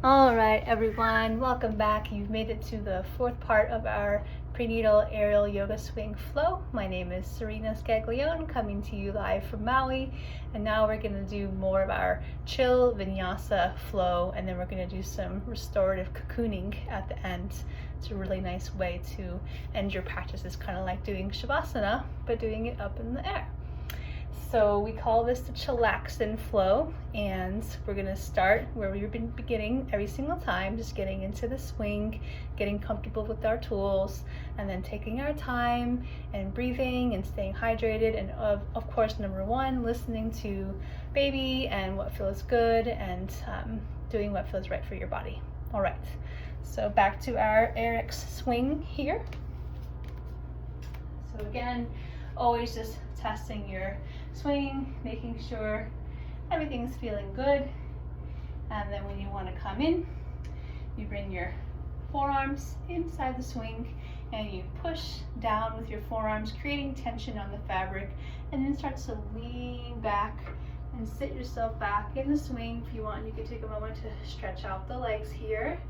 All right, everyone, welcome back. You've made it to the fourth part of our Prenatal Aerial Yoga Swing flow. My name is Serena Scaglione, coming to you live from Maui. And now we're going to do more of our chill vinyasa flow, and then we're going to do some restorative cocooning at the end. It's a really nice way to end your practice. It's kind of like doing Shavasana, but doing it up in the air. So we call this the Chillaxin flow, and we're going to start where we've been beginning every single time, just getting into the swing, getting comfortable with our tools, and then taking our time and breathing and staying hydrated, and of course, number one, listening to baby and what feels good, and doing what feels right for your body. All right, so back to our RX swing here. So again, always just testing your swing, making sure everything's feeling good. And then when you want to come in, you bring your forearms inside the swing and you push down with your forearms, creating tension on the fabric, and then start to lean back and sit yourself back in the swing. If you want, you can take a moment to stretch out the legs here,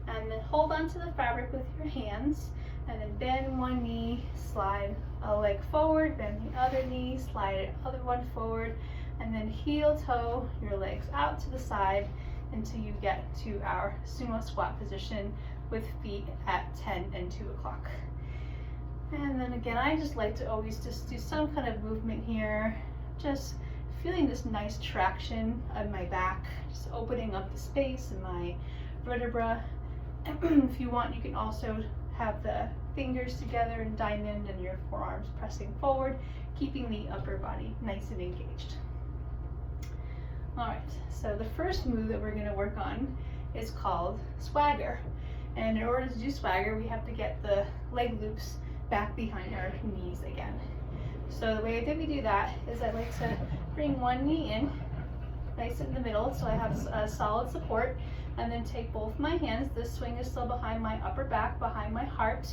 and then hold onto the fabric with your hands, and then bend one knee, slide a leg forward, bend the other knee, slide the other one forward, and then heel toe your legs out to the side until you get to our sumo squat position with feet at 10 and 2 o'clock. And then again, I just like to always just do some kind of movement here, just feeling this nice traction on my back, just opening up the space in my vertebra. If you want, you can also have the fingers together in diamond and your forearms pressing forward, keeping the upper body nice and engaged. All right, so the first move that we're going to work on is called swagger. And in order to do swagger, we have to get the leg loops back behind our knees again. So the way that we do that is I like to bring one knee in, nice in the middle, so I have a solid support, and then take both my hands. This swing is still behind my upper back, behind my heart.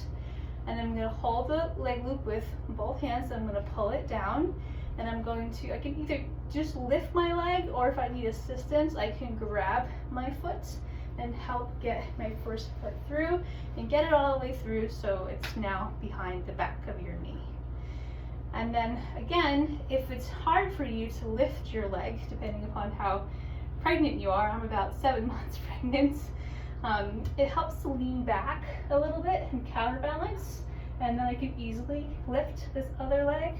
And I'm going to hold the leg loop with both hands. I'm going to pull it down, and I can either just lift my leg, or if I need assistance, I can grab my foot and help get my first foot through and get it all the way through so it's now behind the back of your knee. And then again, if it's hard for you to lift your leg, depending upon how pregnant you are, I'm about 7 months pregnant, it helps to lean back a little bit and counterbalance, and then I can easily lift this other leg,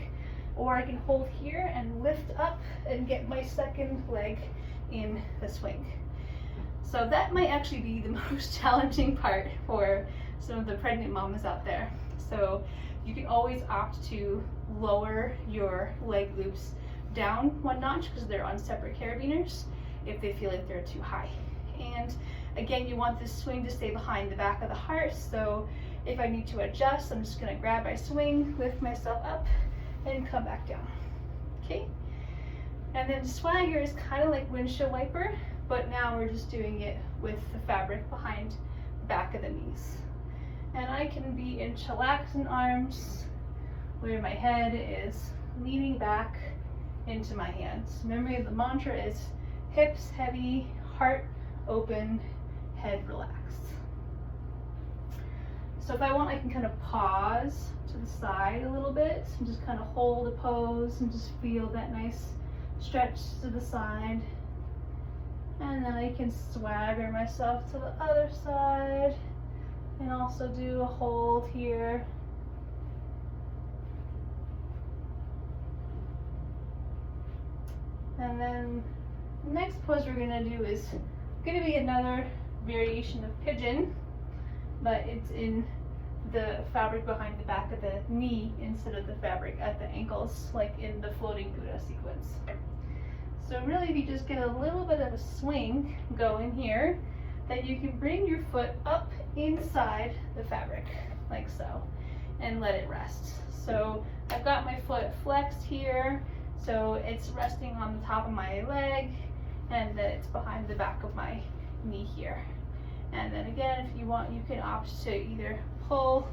or I can hold here and lift up and get my second leg in the swing. So that might actually be the most challenging part for some of the pregnant mamas out there. So you can always opt to lower your leg loops down one notch because they're on separate carabiners if they feel like they're too high. And again, you want this swing to stay behind the back of the heart, so if I need to adjust, I'm just going to grab my swing, lift myself up, and come back down. Okay? And then swagger is kind of like windshield wiper, but now we're just doing it with the fabric behind the back of the knees. And I can be in Chillaxin arms, where my head is leaning back into my hands. Remember, the mantra is hips heavy, heart open, head relaxed. So if I want, I can kind of pause to the side a little bit and just kind of hold a pose and just feel that nice stretch to the side. And then I can swagger myself to the other side and also do a hold here. And then the next pose we're going to do is going to be another variation of pigeon, but it's in the fabric behind the back of the knee instead of the fabric at the ankles, like in the floating Buddha sequence. So really, if you just get a little bit of a swing going here, that you can bring your foot up inside the fabric, like so, and let it rest. So I've got my foot flexed here, so it's resting on the top of my leg, and then it's behind the back of my knee here. And then again, if you want, you can opt to either pull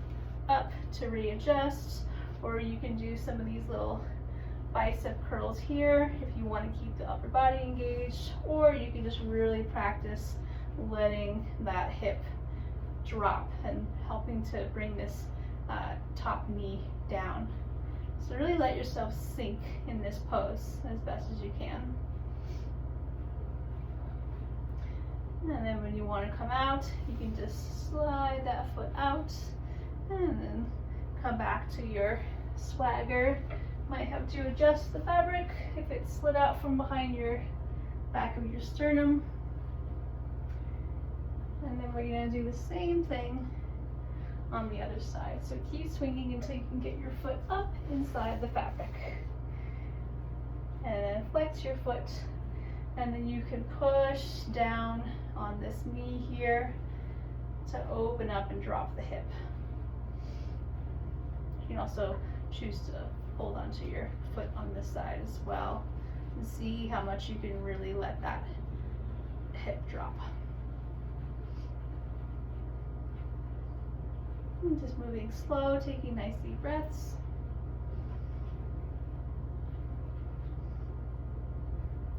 up to readjust, or you can do some of these little bicep curls here if you want to keep the upper body engaged, or you can just really practice letting that hip drop and helping to bring this top knee down. So really let yourself sink in this pose as best as you can. And then when you want to come out, you can just slide that foot out and then come back to your swagger. Might have to adjust the fabric if it's slid out from behind your back of your sternum. And then we're going to do the same thing on the other side. So keep swinging until you can get your foot up inside the fabric. And then flex your foot. And then you can push down on this knee here to open up and drop the hip. You can also choose to hold onto your foot on this side as well and see how much you can really let that hip drop. And just moving slow, taking nice deep breaths.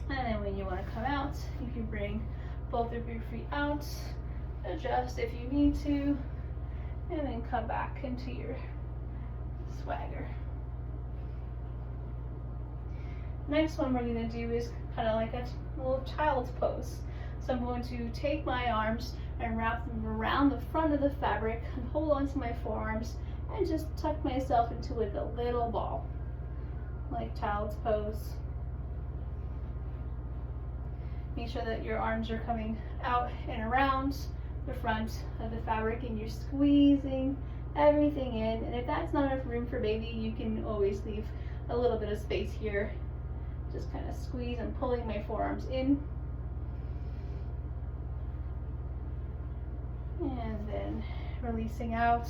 And then when you want to come out, you can bring both of your feet out, adjust if you need to, and then come back into your swagger. Next one we're going to do is kind of like a little child's pose. So I'm going to take my arms and wrap them around the front of the fabric and hold onto my forearms and just tuck myself into like a little ball, like child's pose. Make sure that your arms are coming out and around the front of the fabric and you're squeezing everything in. And if that's not enough room for baby, you can always leave a little bit of space here. Just kind of squeeze and pulling my forearms in. And then releasing out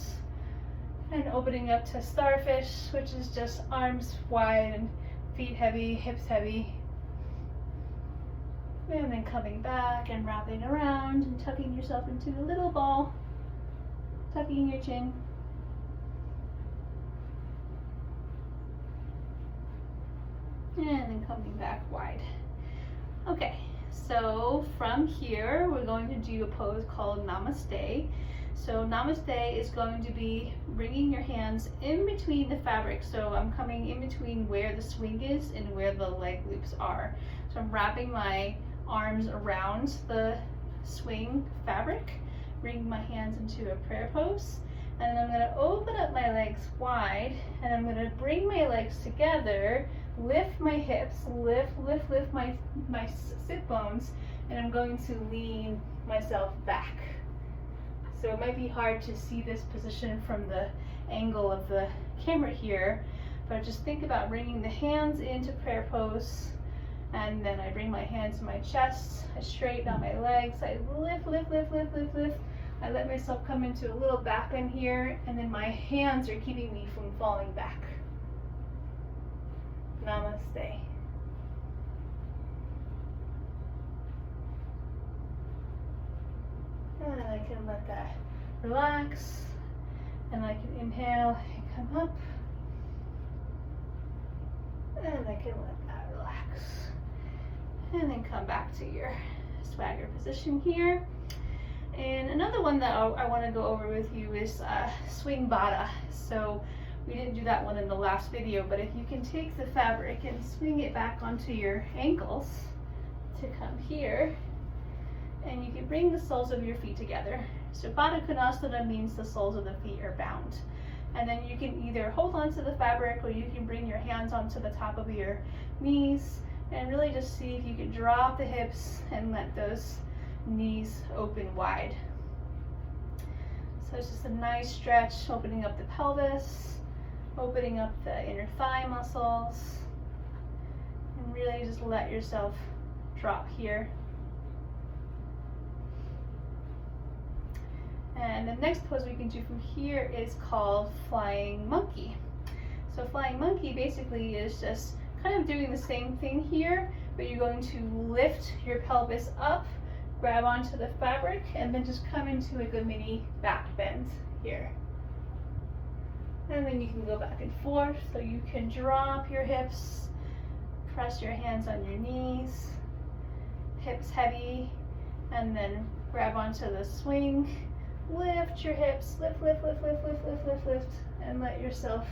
and opening up to starfish, which is just arms wide and feet heavy, hips heavy. And then coming back and wrapping around and tucking yourself into a little ball, tucking your chin. And then coming back wide. Okay, so from here we're going to do a pose called namaste. So namaste is going to be bringing your hands in between the fabric. So I'm coming in between where the swing is and where the leg loops are. So I'm wrapping my arms around the swing fabric, bring my hands into a prayer pose, and then I'm going to open up my legs wide, and I'm going to bring my legs together, lift my hips, lift my sit bones, and I'm going to lean myself back. So it might be hard to see this position from the angle of the camera here, but just think about bringing the hands into prayer pose. And then I bring my hands to my chest, I straighten out my legs, I lift. I let myself come into a little back bend here, and then my hands are keeping me from falling back. Namaste. And I can let that relax, and I can inhale and come up, and I can let that relax. And then come back to your swagger position here. And another one that I want to go over with you is swing bada. So we didn't do that one in the last video, but if you can take the fabric and swing it back onto your ankles to come here, and you can bring the soles of your feet together. So Baddha Konasana means the soles of the feet are bound. And then you can either hold onto the fabric or you can bring your hands onto the top of your knees and really just see if you can drop the hips and let those knees open wide. So it's just a nice stretch, opening up the pelvis, opening up the inner thigh muscles, and really just let yourself drop here. And the next pose we can do from here is called flying monkey. So flying monkey basically is just kind of doing the same thing here, but you're going to lift your pelvis up, grab onto the fabric, and then just come into like a mini back bend here. And then you can go back and forth, so you can drop your hips, press your hands on your knees, hips heavy, And then grab onto the swing. Lift your hips, lift, lift, lift, lift, lift, lift, lift, lift, and let yourself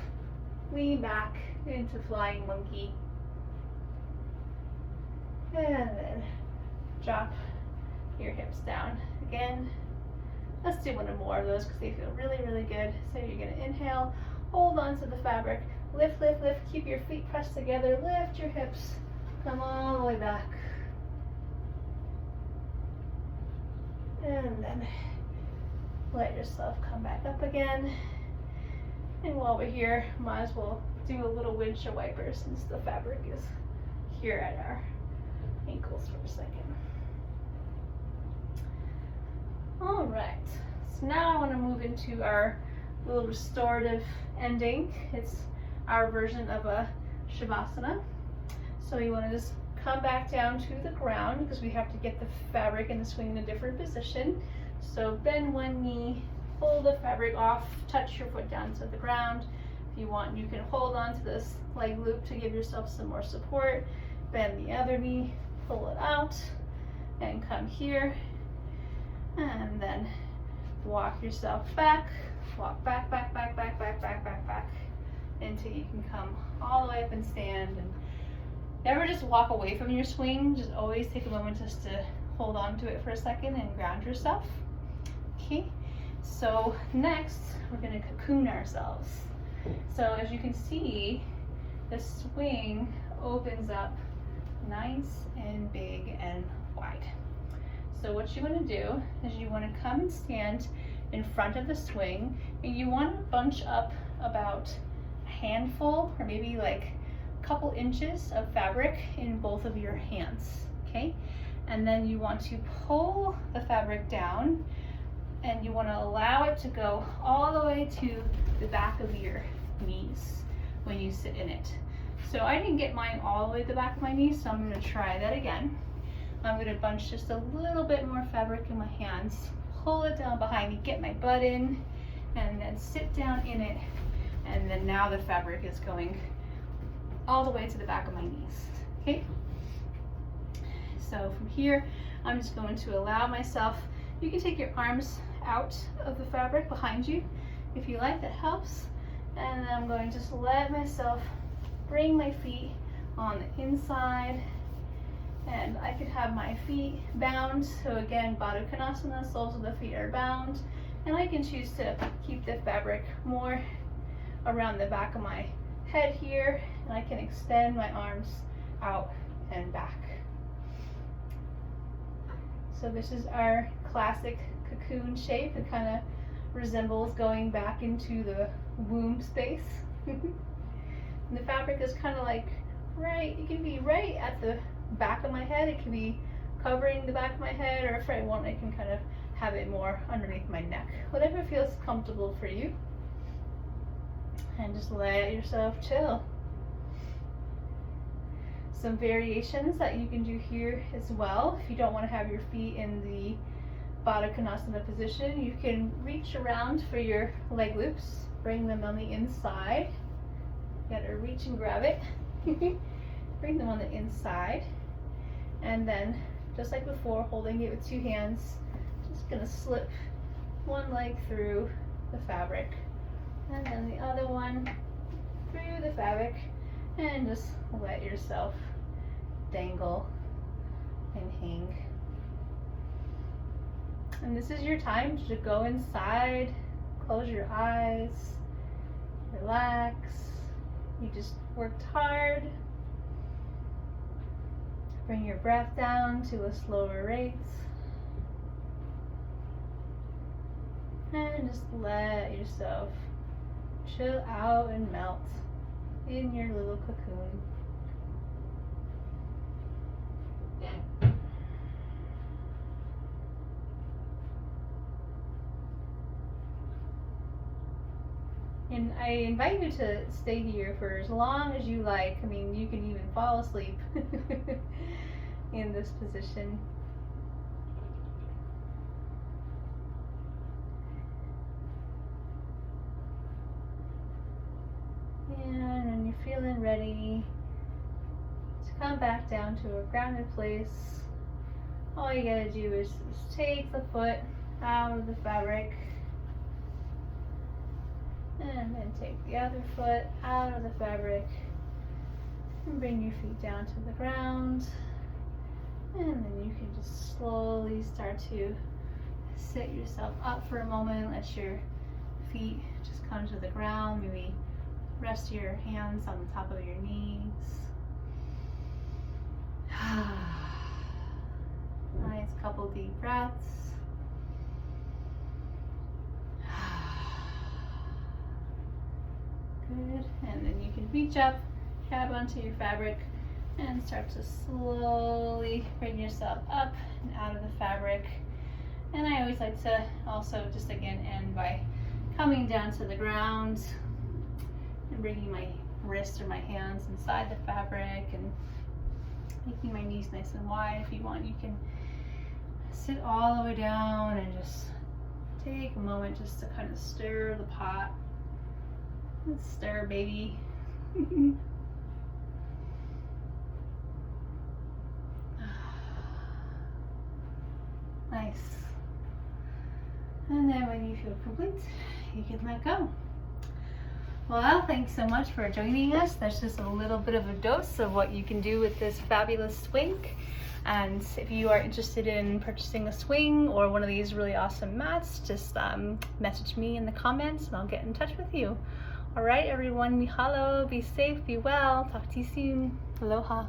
lean back into flying monkey. And then drop your hips down again. Let's do one or more of those because they feel really, really good. So you're gonna inhale, hold on to the fabric, lift, lift, lift, keep your feet pressed together, lift your hips, come all the way back. And then let yourself come back up again. And while we're here, might as well do a little windshield wiper since the fabric is here at our ankles for a second. All right, so now I want to move into our little restorative ending. It's our version of a Shavasana. So you want to just come back down to the ground because we have to get the fabric and the swing in a different position. So bend one knee, pull the fabric off, touch your foot down to the ground. If you want, you can hold on to this leg loop to give yourself some more support. Bend the other knee, pull it out, and come here. And then walk yourself back, walk back, back, back, back, back, back, back, back, until you can come all the way up and stand. And never just walk away from your swing, just always take a moment just to hold on to it for a second and ground yourself. Okay, so next we're going to cocoon ourselves. So as you can see, the swing opens up nice and big and wide. So what you want to do is you want to come and stand in front of the swing, and you want to bunch up about a handful or maybe like a couple inches of fabric in both of your hands, okay? And then you want to pull the fabric down, and you want to allow it to go all the way to the back of your knees when you sit in it. So I didn't get mine all the way to the back of my knees, so I'm going to try that again. I'm going to bunch just a little bit more fabric in my hands, pull it down behind me, get my butt in, and then sit down in it. And then now the fabric is going all the way to the back of my knees, okay? So from here, I'm just going to allow myself, you can take your arms out of the fabric behind you if you like, that helps. And then I'm going to just let myself bring my feet on the inside, and I could have my feet bound. So again, Baddha Konasana, soles of the feet are bound, and I can choose to keep the fabric more around the back of my head here, and I can extend my arms out and back. So this is our classic cocoon shape. It kind of resembles going back into the womb space. And the fabric is kind of like right, it can be right at the back of my head, it can be covering the back of my head, or if I want, I can kind of have it more underneath my neck. Whatever feels comfortable for you. And just let yourself chill. Some variations that you can do here as well. If you don't want to have your feet in the Baddha Konasana position, you can reach around for your leg loops. Bring them on the inside. You gotta reach and grab it. Bring them on the inside. And then, just like before, holding it with two hands, just gonna slip one leg through the fabric, and then the other one through the fabric, and just let yourself dangle and hang. And this is your time to go inside, close your eyes, relax. You just worked hard. Bring your breath down to a slower rate. And just let yourself chill out and melt in your little cocoon. And I invite you to stay here for as long as you like. I mean, you can even fall asleep in this position. And when you're feeling ready to come back down to a grounded place, all all you gotta do is just take the foot out of the fabric, and then take the other foot out of the fabric, and bring your feet down to the ground. And then you can just slowly start to sit yourself up for a moment. Let your feet just come to the ground. Maybe rest your hands on the top of your knees. Nice couple deep breaths. Good. And then you can reach up, grab onto your fabric, and start to slowly bring yourself up and out of the fabric. And I always like to also just again end by coming down to the ground and bringing my wrists or my hands inside the fabric and making my knees nice and wide. If you want, you can sit all the way down and just take a moment just to kind of stir the pot. Let's stir, baby. Nice. And then when you feel complete, you can let go. Well, thanks so much for joining us. That's just a little bit of a dose of what you can do with this fabulous swing. And if you are interested in purchasing a swing or one of these really awesome mats, just message me in the comments and I'll get in touch with you. All right, everyone, mahalo, be safe, be well. Talk to you soon. Aloha.